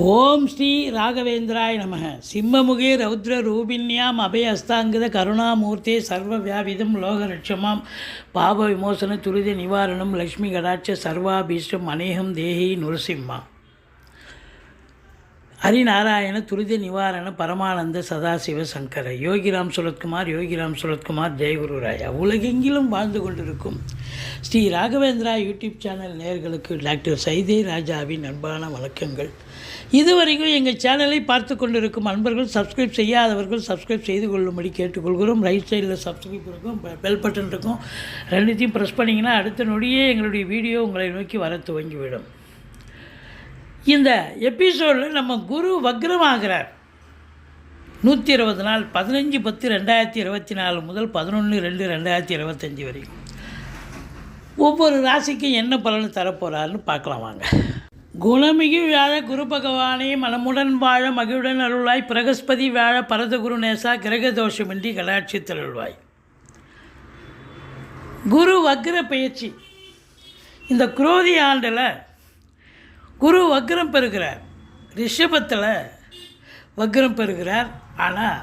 ஓம் ஸ்ரீ ராகவேந்திராய நம. சிம்மமுகே ரௌத்ர ரூபிண்யாம் அபயஸ்தாங்கித கருணாமூர்த்தே சர்வ வியாபிதம் லோகரட்சமாம் பாப விமோசன துரித நிவாரணம் லக்ஷ்மி கடாட்ச சர்வாபீஷ்டம் அநேகம் தேஹி நுரசிம்மா. ஹரிநாராயண துரித நிவாரண பரமானந்த சதாசிவ சங்கர யோகிராம் சுரத்குமார் ஜெயகுரு ராயா. உலகெங்கிலும் வாழ்ந்து கொண்டிருக்கும் ஸ்ரீ ராகவேந்திரா யூடியூப் சேனல் நேயர்களுக்கு டாக்டர் சைதே ராஜாவின் அன்பான வணக்கங்கள். இதுவரைக்கும் எங்கள் சேனலை பார்த்து கொண்டிருக்கும் அன்பர்கள், சப்ஸ்கிரைப் செய்யாதவர்கள் சப்ஸ்கிரைப் செய்து கொள்ளும்படி கேட்டுக்கொள்கிறோம். ரைட் சைடில் சப்ஸ்கிரைப் இருக்கும், பெல் பட்டன் இருக்கும், ரெண்டுத்தையும் ப்ரெஸ் பண்ணிங்கன்னா அடுத்த நொடியே எங்களுடைய வீடியோ உங்களை நோக்கி வர துவங்கிவிடும். இந்த எபிசோடில் நம்ம குரு வக்ரமாகிறார். 120 நாள், 15/10/2024 முதல் 11/2/2025 வரைக்கும் ஒவ்வொரு ராசிக்கும் என்ன பலன் தரப்போகிறாருன்னு பார்க்கலாம் வாங்க. குணமிகு வியாழ குரு பகவானே மனமுடன் வாழ மகிழுடன் அருள்வாய். பிரகஸ்பதி வியாழ பரதகுரு நேசா கிரகதோஷமின்றி கடாட்சி தருள்வாய். குரு வக்ர பயிற்சி. இந்த குரோதி ஆண்டில் குரு வக்ரம் பெறுகிறார். ரிஷபத்தில் வக்ரம் பெறுகிறார். ஆனால்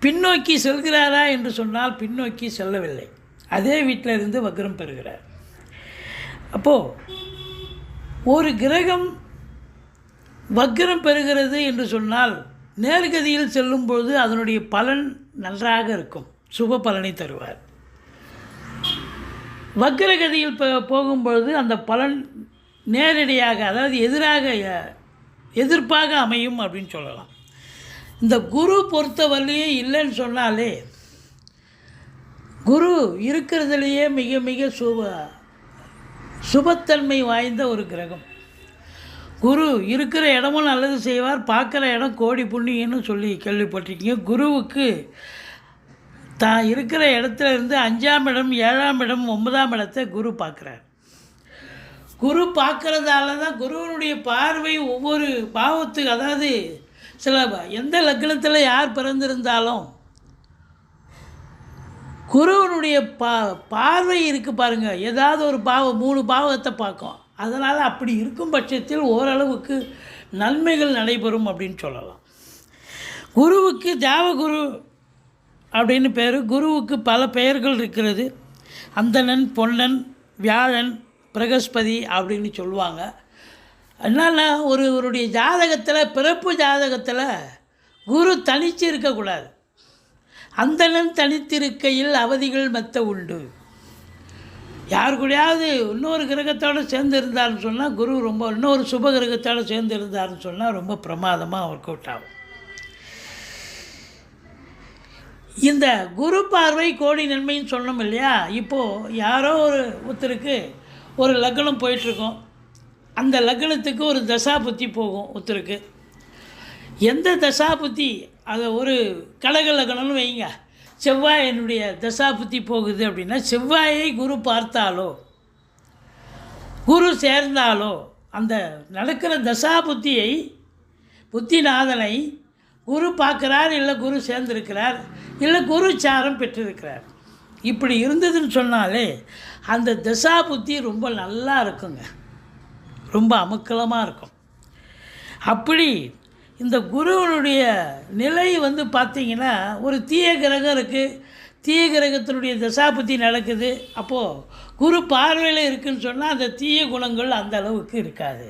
பின்னோக்கி செல்கிறாரா என்று சொன்னால் பின்னோக்கி செல்லவில்லை. அதே வீட்டில் இருந்து வக்ரம் பெறுகிறார். அப்போது ஒரு கிரகம் வக்ரம் பெறுகிறது என்று சொன்னால் நேர்கதியில் செல்லும்பொழுது அதனுடைய பலன் நன்றாக இருக்கும், சுப பலனை தருவார். வக்ரகதியில் போகும்பொழுது அந்த பலன் நேரடியாக, அதாவது எதிர்ப்பாக அமையும் அப்படின்னு சொல்லலாம். இந்த குரு பொறுத்தவரையிலே இல்லைன்னு சொன்னாலே, குரு இருக்கிறதுலையே மிக மிக சுபத்தன்மை வாய்ந்த ஒரு கிரகம். குரு இருக்கிற இடமும் நல்லது செய்வார், பார்க்குற இடம் கோடி புண்ணியன்னு சொல்லி கேள்விப்பட்டிருக்கீங்க. குருவுக்கு தான் இருக்கிற இடத்துல இருந்து 5ஆம் இடம், 7ஆம் இடம், 9ஆம் இடத்தை குரு பார்க்குறார். குரு பார்க்குறதால தான் குருவனுடைய பார்வை ஒவ்வொரு பாவத்துக்கு, அதாவது சில எந்த லக்னத்தில் யார் பிறந்திருந்தாலும் குருவனுடைய பார்வை இருக்குது பாருங்கள். ஏதாவது ஒரு பாவம் 3 பாவத்தை பார்க்கும். அதனால் அப்படி இருக்கும் பட்சத்தில் ஓரளவுக்கு நன்மைகள் நடைபெறும் அப்படின்னு சொல்லலாம். குருவுக்கு தேவகுரு அப்படின்னு பேர். குருவுக்கு பல பெயர்கள் இருக்கிறது. அந்தணன், பொன்னன், வியாழன், பிரகஸ்பதி அப்படின்னு சொல்லுவாங்க. அதனால் ஒருவருடைய ஜாதகத்தில், பிறப்பு ஜாதகத்தில் குரு தனித்து இருக்கக்கூடாது. அந்தணன் தனித்திருக்கையில் அவதிகள் மெத்த உண்டு. யார் கூடயாவது இன்னொரு கிரகத்தோடு சேர்ந்து இருந்தார்னு சொன்னால் குரு ரொம்ப, இன்னொரு சுப கிரகத்தோடு சேர்ந்து இருந்தார்னு சொன்னால் ரொம்ப பிரமாதமாக ஒர்க் அவுட் ஆகும். இந்த குரு பார்வை கோடி நன்மைன்னு சொன்னோம் இல்லையா. இப்போது யாரோ ஒருத்தருக்கு ஒரு லக்னம் போயிட்டுருக்கோம். அந்த லக்னத்துக்கு ஒரு தசாபுத்தி போகும் ஒருத்தருக்கு. எந்த தசாபுத்தி, அதை ஒரு கடக லக்னம்னு வைங்க, செவ்வாய் என்னுடைய தசாபுத்தி போகுது அப்படின்னா, செவ்வாயை குரு பார்த்தாலோ குரு சேர்ந்தாலோ அந்த நடக்கிற தசாபுத்தியை, புத்திநாதனை குரு பார்க்குறார், இல்லை குரு சேர்ந்திருக்கிறார், இல்லை குரு சாரம் பெற்றிருக்கிறார். இப்படி இருந்ததுன்னு சொன்னாலே அந்த தசா புத்தி ரொம்ப நல்லா இருக்குங்க, ரொம்ப அமக்கலமாக இருக்கும். அப்படி இந்த குருவனுடைய நிலை பார்த்திங்கன்னா, ஒரு தீய கிரகம் இருக்குது, தீய கிரகத்தினுடைய தசாபுத்தி நடக்குது. அப்போது குரு பார்வையில் இருக்குதுன்னு சொன்னால் அந்த தீய குணங்கள் அந்த அளவுக்கு இருக்காது,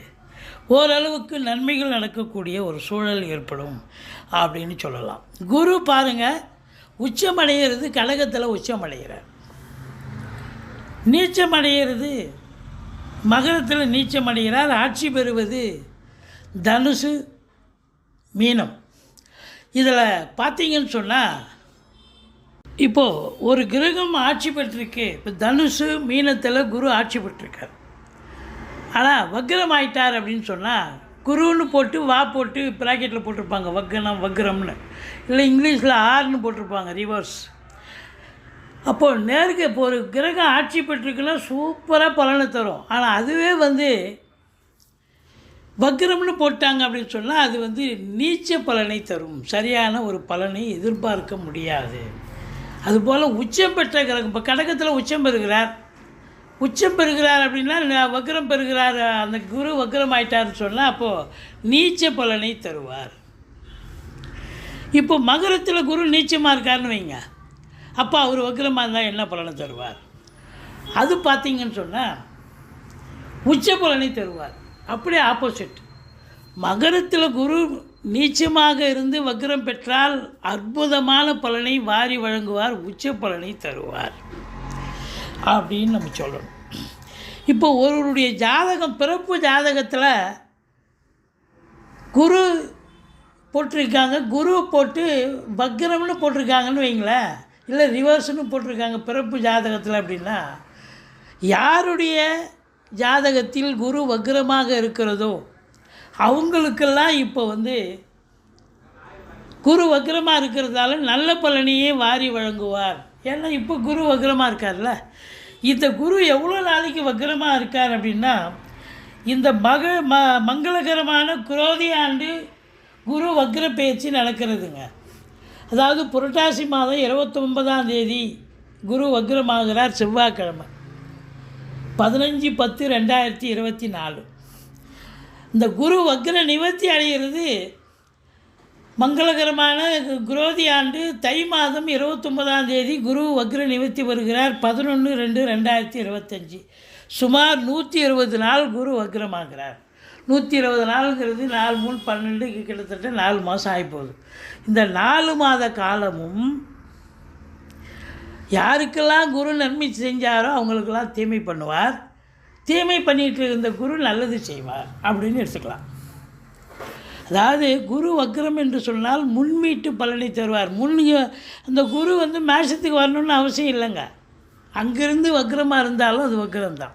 ஓரளவுக்கு நன்மைகள் நடக்கக்கூடிய ஒரு சூழல் ஏற்படும் அப்படின்னு சொல்லலாம். குரு பாருங்கள், உச்சமடைகிறது கடகத்தில் உச்சமடைகிறார். நீச்சமடைகிறது மகரத்தில் நீச்சமடைகிறார். ஆட்சி பெறுவது தனுசு, மீனம். இதில் பார்த்தீங்கன்னு சொன்னால், இப்போது ஒரு கிரகம் ஆட்சி பெற்றிருக்கு. இப்போ தனுசு மீனத்தில் குரு ஆட்சி பெற்றிருக்கார். ஆனால் வக்ரம் ஆயிட்டார் அப்படின்னு சொன்னால், குருன்னு போட்டு போட்டு ப்ராக்கெட்டில் போட்டிருப்பாங்க வக்ரம்னு, இல்லை இங்கிலீஷில் ஆர்னு போட்டிருப்பாங்க, ரிவர்ஸ். அப்போது நேருக்கு இப்போ ஒரு கிரகம் ஆட்சி பெற்றிருக்குன்னா சூப்பராக பலனை தரும். ஆனால் அதுவே வக்ரம்னு போட்டாங்க அப்படின்னு சொன்னால் அது நீச்ச பலனை தரும், சரியான ஒரு பலனை எதிர்பார்க்க முடியாது. அதுபோல் உச்சம் பெற்ற கிரகம், இப்போ கடகத்தில் உச்சம் பெறுகிறார், உச்சம் பெறுகிறார் அப்படின்னா வக்ரம் பெறுகிறார், அந்த குரு வக்ரம் ஆயிட்டார்னு சொன்னால் அப்போது நீச்ச பலனை தருவார். இப்போ மகரத்தில் குரு நீச்சமாக இருக்காருன்னு வைங்க, அப்போ அவர் வக்ரமாக இருந்தால் என்ன பலனை தருவார்? அது பார்த்திங்கன்னு சொன்னால் உச்ச பலனை தருவார். அப்படியே ஆப்போசிட், மகரத்தில் குரு நீச்சமாக இருந்து வக்ரம் பெற்றால் அற்புதமான பலனை வாரி வழங்குவார், உச்ச பலனை தருவார் அப்படின்னு நம்ம சொல்லணும். இப்போ ஒருவருடைய ஜாதகம், பிறப்பு ஜாதகத்தில் குரு போட்டிருக்காங்க, குரு போட்டு வக்ரம்னு போட்டிருக்காங்கன்னு வைங்களேன், இல்லை ரிவர்ஸ்னு போட்டிருக்காங்க பிறப்பு ஜாதகத்தில் அப்படின்னா, யாருடைய ஜாதகத்தில் குரு வக்ரமாக இருக்கிறதோ அவங்களுக்கெல்லாம் இப்போ குரு வக்ரமாக இருக்கிறதால நல்ல பலனையே வாரி வழங்குவார். ஏன்னா இப்போ குரு வக்ரமாக இருக்கார்ல, இந்த குரு எவ்வளோ நாளைக்கு வக்ரமாக இருக்கார் அப்படின்னா, இந்த மங்களகரமான குரோதி ஆண்டு குரு வக்ர பயிற்சி நடக்கிறதுங்க. அதாவது புரட்டாசி மாதம் 29ஆம் தேதி குரு வக்ரமாகிறார், செவ்வாய்க்கிழமை 15/10/2024. இந்த குரு வக்ர நிவர்த்தி அடைகிறது மங்களகரமான குரோதி ஆண்டு தை மாதம் 29ஆம் தேதி குரு வக்ர நிவர்த்தி வருகிறார் 11/2/2025. சுமார் 120 நாள் குரு வக்ரமாகிறார். 120 நாளுங்கிறது 4 3 12 கிட்டத்தட்ட 4 மாதம் ஆகிப்போகுது. இந்த 4 மாத காலமும் யாருக்கெல்லாம் குரு நன்மை செஞ்சாரோ அவங்களுக்கெல்லாம் தீமை பண்ணுவார், தீமை பண்ணிகிட்டு இருந்த குரு நல்லது செய்வார் அப்படின்னு எடுத்துக்கலாம். அதாவது குரு வக்ரம் என்று சொன்னால் முன்மீட்டு பலனை தருவார். அந்த குரு மேஷத்துக்கு வரணும்னு அவசியம் இல்லைங்க, அங்கேருந்து வக்ரமாக இருந்தாலும் அது வக்ரம்தான்.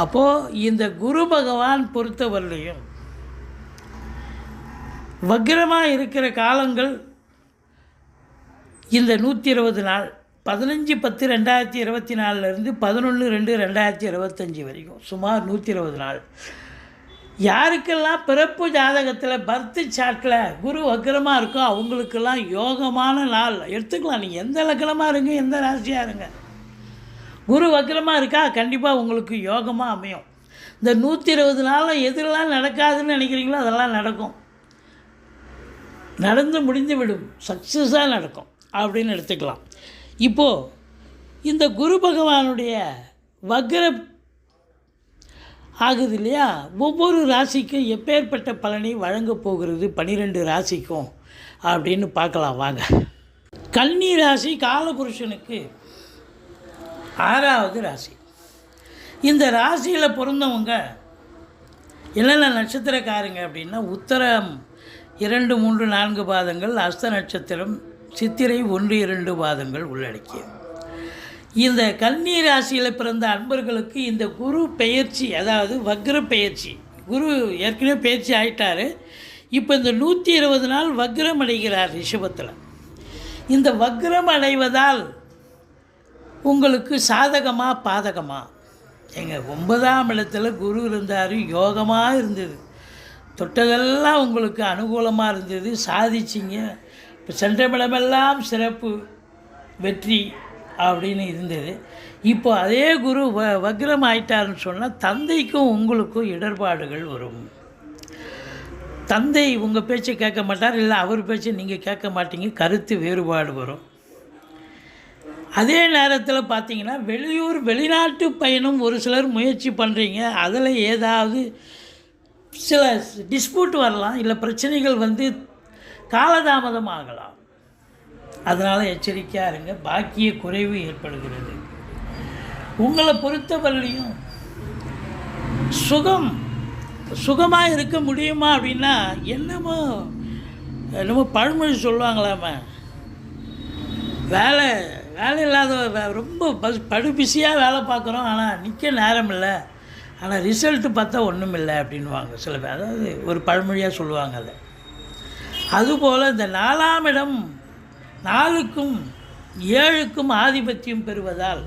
அப்போது இந்த குரு பகவான் பொறுத்தவரையிலையும் வக்ரமாக இருக்கிற காலங்கள் இந்த 120 நாள் 15/10/2024 11/2/2025 வரைக்கும் சுமார் 120 நாள். யாருக்கெல்லாம் பிறப்பு ஜாதகத்தில் பர்த் சார்ட்டில் குரு வக்ரமாக இருக்கோ அவங்களுக்கெல்லாம் யோகமான நாள் எடுத்துக்கலாம். நீங்கள் எந்த லக்னமாக இருங்க, எந்த ராசியாக இருங்க, குரு வக்ரமாக இருக்கா கண்டிப்பாக உங்களுக்கு யோகமாக அமையும். இந்த 120 நாளில் எதுலாம் நடக்காதுன்னு நினைக்கிறீங்களோ அதெல்லாம் நடக்கும், நடந்து முடிந்து விடும், சக்ஸஸாக நடக்கும் அப்படின்னு எடுத்துக்கலாம். இப்போது இந்த குரு பகவானுடைய வக்ர ஆகுது இல்லையா, ஒவ்வொரு ராசிக்கும் எப்பேற்பட்ட பலனை வழங்கப் போகிறது 12 ராசிக்கும் அப்படின்னு பார்க்கலாம் வாங்க. கன்னி ராசி காலபுருஷனுக்கு 6வது ராசி. இந்த ராசியில் பிறந்தவங்க என்னென்ன நட்சத்திரக்காரங்க அப்படின்னா, உத்தரம் 2 3 4 பாதங்கள், அஸ்த நட்சத்திரம், சித்திரை 1 2 பாதங்கள் உள்ளடக்கிய இந்த கன்னி ராசியில் பிறந்த அன்பர்களுக்கு இந்த குரு பெயர்ச்சி, அதாவது வக்ர பெயர்ச்சி, குரு ஏற்கனவே பெயர்ச்சி ஆகிட்டார், இப்போ இந்த 120 நாள் வக்ரம் அடைகிறார் ரிஷபத்தில். இந்த வக்ரம் அடைவதால் உங்களுக்கு சாதகமாக பாதகமாக? எங்கள் 9ஆம் இடத்துல குரு இருந்தார், யோகமாக இருந்தது, தொட்டதெல்லாம் உங்களுக்கு அனுகூலமாக இருந்தது, சாதிச்சிங்க, இப்போ சென்றமிடமெல்லாம் சிறப்பு வெற்றி அப்படின்னு இருந்தது. இப்போ அதே குரு வக்ரம் ஆயிட்டாருன்னு சொன்னால் தந்தைக்கும் உங்களுக்கும் இடர்பாடுகள் வரும். தந்தை உங்கள் பேச்சை கேட்க மாட்டார், இல்லை அவர் பேச்சை நீங்கள் கேட்க மாட்டீங்க, கருத்து வேறுபாடு வரும். அதே நேரத்தில் பார்த்தீங்கன்னா வெளிநாட்டு பயணம் ஒரு சிலர் முயற்சி பண்ணுறீங்க, அதில் ஏதாவது சில டிஸ்பியூட் வரலாம், இல்லை பிரச்சனைகள் காலதாமதம் ஆகலாம். அதனால் எச்சரிக்கையாக இருங்க, பாக்கிய குறைவு ஏற்படுகிறது. உங்களை பொறுத்தவரையிலையும் சுகமாக இருக்க முடியுமா அப்படின்னா, என்னமோ பழமொழி சொல்லுவாங்களாம, வேலை இல்லாத ரொம்ப பிஸியாக வேலை பார்க்குறோம், ஆனால் நிற்க நேரம் இல்லை, ஆனால் ரிசல்ட்டு பார்த்தா ஒன்றும் இல்லை அப்படின்வாங்க சில பேர். அதாவது ஒரு பழமொழியாக சொல்லுவாங்க அதை. அதுபோல் இந்த 4ஆம் இடம் 4க்கும் 7க்கும் ஆதிபத்தியம் பெறுவதால்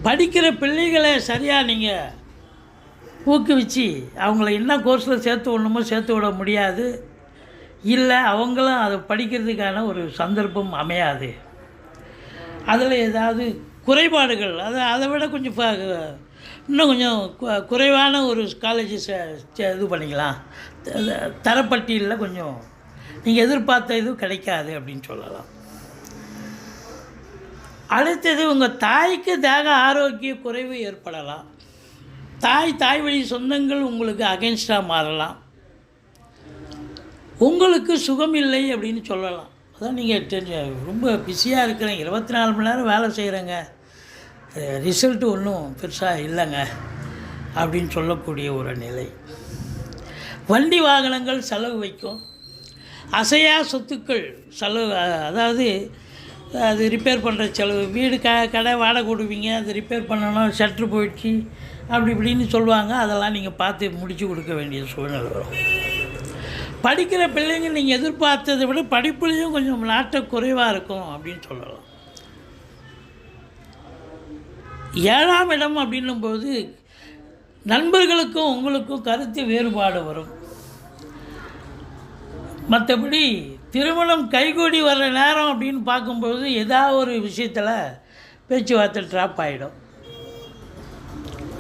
படிக்கிற பிள்ளைகளை சரியாக நீங்கள் ஊக்குவிச்சு அவங்கள என்ன கோர்ஸில் சேர்த்து விடணுமோ சேர்த்து விட முடியாது, இல்லை அவங்களும் அதை படிக்கிறதுக்கான ஒரு சந்தர்ப்பம் அமையாது. அதில் ஏதாவது குறைபாடுகள் அதை விட கொஞ்சம் இன்னும் கொஞ்சம் குறைவான ஒரு காலேஜஸ் இது பண்ணிக்கலாம். தரப்பட்டியலில் கொஞ்சம் நீங்கள் எதிர்பார்த்த இதுவும் கிடைக்காது அப்படின்னு சொல்லலாம். அடுத்தது உங்கள் தாய்க்கு தேக ஆரோக்கிய குறைவு ஏற்படலாம். தாய் வழி சொந்தங்கள் உங்களுக்கு அகென்ஸ்டாக மாறலாம். உங்களுக்கு சுகம் இல்லை அப்படின்னு சொல்லலாம். அதான் நீங்கள் ரொம்ப பிஸியாக இருக்கிறேங்க, 24 மணி நேரம் வேலை செய்கிறேங்க, ரிசல்ட்டு ஒன்றும் பெருசாக இல்லைங்க அப்படின்னு சொல்லக்கூடிய ஒரு நிலை. வண்டி வாகனங்கள் செலவு வைக்கும். அசையா சொத்துக்கள் செலவு, அதாவது அது ரிப்பேர் பண்ணுற செலவு, வீடு கடை வாடகை கொடுப்பீங்க, அது ரிப்பேர் பண்ணணும், ஷட்ரு போயிடுச்சு அப்படி இப்படின்னு சொல்லுவாங்க. அதெல்லாம் நீங்கள் பார்த்து முடித்து கொடுக்க வேண்டிய சூழ்நிலை வரும். படிக்கிற பிள்ளைங்க நீங்கள் எதிர்பார்த்ததை விட படிப்புலேயும் கொஞ்சம் நாட்ட குறைவாக இருக்கும் அப்படின்னு சொல்லலாம். 7ஆம் இடம் அப்படின்னும்போது நண்பர்களுக்கும் உங்களுக்கும் கருத்து வேறுபாடு வரும். மற்றபடி திருமணம் கைகூடி வர்ற நேரம் அப்படின்னு பார்க்கும்போது ஏதாவது ஒரு விஷயத்தில் பேச்சுவார்த்தை ட்ராப் ஆகிடும்.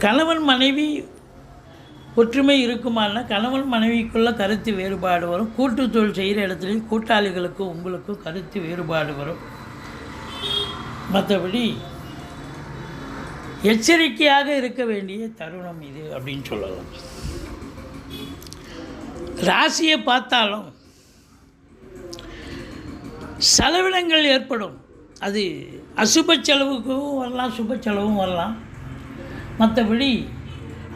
கணவன் மனைவி ஒற்றுமை இருக்குமானா கணவன் மனைவிக்குள்ளே கருத்து வேறுபாடு வரும். கூட்டு தொழில் செய்கிற இடத்துலையும் கூட்டாளிகளுக்கும் உங்களுக்கும் கருத்து வேறுபாடு வரும். மற்றபடி எச்சரிக்கையாக இருக்க வேண்டிய தருணம் இது அப்படின்னு சொல்லலாம். ராசியை பார்த்தாலும் செலவினங்கள் ஏற்படும். அது அசுப செலவுக்கும் வரலாம், சுப செலவும் வரலாம். மற்றபடி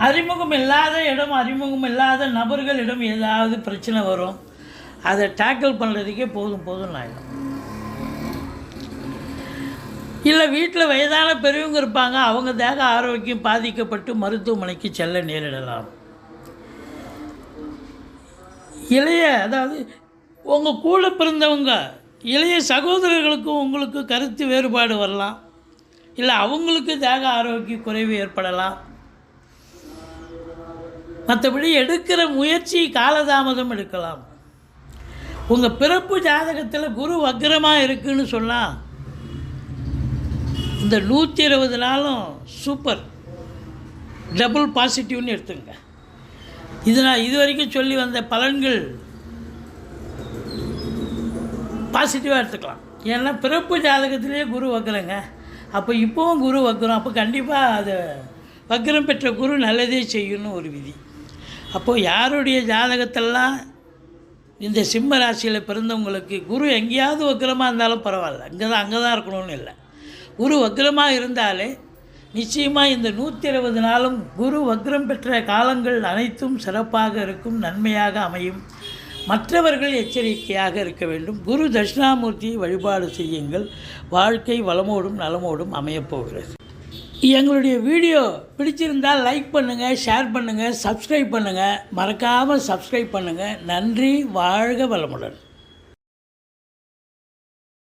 அறிமுகம் இல்லாத இடம், அறிமுகம் இல்லாத நபர்களிடம் ஏதாவது பிரச்சனை வரும். அதை டேக்கிள் பண்ணுறதுக்கே போதும் ஆகிடும். இல்லை வீட்டில் வயதான பெரியவங்க இருப்பாங்க, அவங்க தேக ஆரோக்கியம் பாதிக்கப்பட்டு மருத்துவமனைக்கு செல்ல நேரிடலாம். அதாவது உங்கள் கூட பிறந்தவங்க இளைய சகோதரர்களுக்கும் உங்களுக்கு கருத்து வேறுபாடு வரலாம். இல்லை அவங்களுக்கு தேக ஆரோக்கிய குறைவு ஏற்படலாம். மற்றபடி எடுக்கிற முயற்சி காலதாமதம் எடுக்கலாம். உங்கள் பிறப்பு ஜாதகத்தில் குரு வக்ரமாக இருக்குதுன்னு சொன்னால் இந்த 120 நாளும் சூப்பர் டபுள் பாசிட்டிவ்னு எடுத்துங்க. இது நான் இது வரைக்கும் சொல்லி வந்த பலன்கள் பாசிட்டிவாக எடுத்துக்கலாம். ஏன்னா பிறப்பு ஜாதகத்திலே குரு வக்ரங்க. அப்போ இப்போவும் குரு வக்ரம். அப்போ கண்டிப்பாக அது வக்ரம் பெற்ற குரு நல்லதே செய்யணும்னு ஒரு விதி. அப்போது யாருடைய ஜாதகத்தெல்லாம் இந்த சிம்ம ராசியில் பிறந்தவங்களுக்கு குரு எங்கேயாவது வக்ரமாக இருந்தாலும் பரவாயில்ல, அங்கே தான் இருக்கணும்னு இல்லை. குரு வக்ரமாக இருந்தாலே நிச்சயமாக இந்த 120 நாளும் குரு வக்ரம் பெற்ற காலங்கள் அனைத்தும் சிறப்பாக இருக்கும், நன்மையாக அமையும். மற்றவர்கள் எச்சரிக்கையாக இருக்க வேண்டும். குரு தட்சிணாமூர்த்தியை வழிபாடு செய்யுங்கள். வாழ்க்கை வளமோடும் நலமோடும் அமையப்போகிறது. எங்களுடைய வீடியோ பிடிச்சிருந்தால் லைக் பண்ணுங்கள், ஷேர் பண்ணுங்கள், சப்ஸ்கிரைப் பண்ணுங்கள். மறக்காமல் சப்ஸ்கிரைப் பண்ணுங்கள். நன்றி. வாழ்க வளமுடன்.